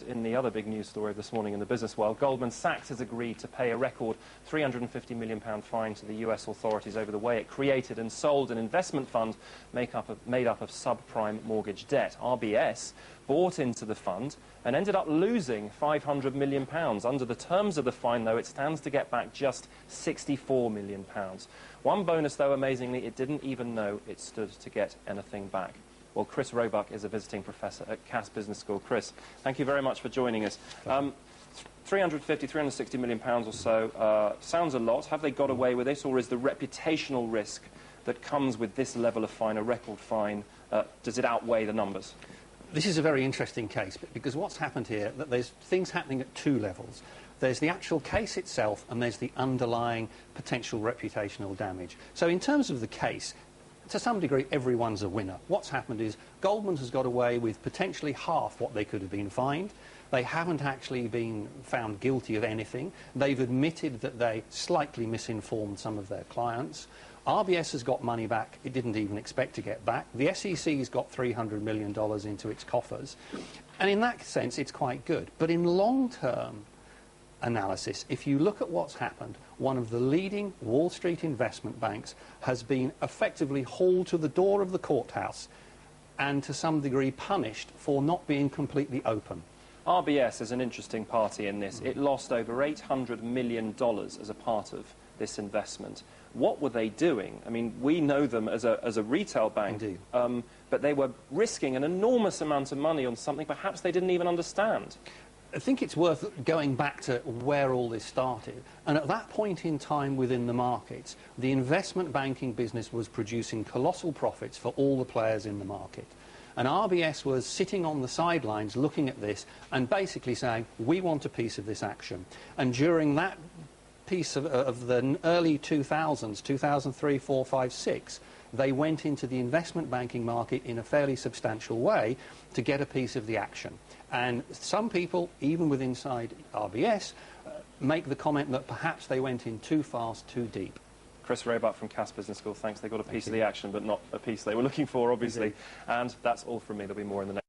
in the other big news story of this morning in the business world, Goldman Sachs has agreed to pay a record £350 million fine to the US authorities over the way it created and sold an investment fund made up of subprime mortgage debt. RBS bought into the fund and ended up losing £500 million. Under the terms of the fine, though, it stands to get back just £64 million. One bonus, though, amazingly, it didn't even know it stood to get anything back. Well, Chris Roebuck is a visiting professor at Cass Business School. Chris, thank you very much for joining us. 350, 360 million pounds or so sounds a lot. Have they got away with it, or is the reputational risk that comes with this level of fine, a record fine, does it outweigh the numbers? This is a very interesting case, because what's happened here, that there's things happening at two levels. There's the actual case itself, and there's the underlying potential reputational damage. So in terms of the case, to some degree, everyone's a winner. What's happened is Goldman has got away with potentially half what they could have been fined. They haven't actually been found guilty of anything. They've admitted that they slightly misinformed some of their clients. RBS has got money back it didn't even expect to get back. The SEC's got $300 million into its coffers. And in that sense, it's quite good. But in long-term analysis, if you look at what's happened, one of the leading Wall Street investment banks has been effectively hauled to the door of the courthouse and to some degree punished for not being completely open. RBS is an interesting party in this. It lost over $800 million as a part of this investment. What were they doing? I mean, we know them as a retail bank, but they were risking an enormous amount of money on something perhaps they didn't even understand. I think it's worth going back to where all this started. And at that point in time within the markets, the investment banking business was producing colossal profits for all the players in the market. And RBS was sitting on the sidelines looking at this and basically saying, we want a piece of this action. And during that piece of the early 2000s, 2003, 4, 5, 6, they went into the investment banking market in a fairly substantial way to get a piece of the action. And some people, even within inside RBS, make the comment that perhaps they went in too fast, too deep. Chris Roebuck from Cass Business School, thanks. They got a piece of the action, but not a piece they were looking for, obviously. Indeed. And that's all from me. There'll be more in the next.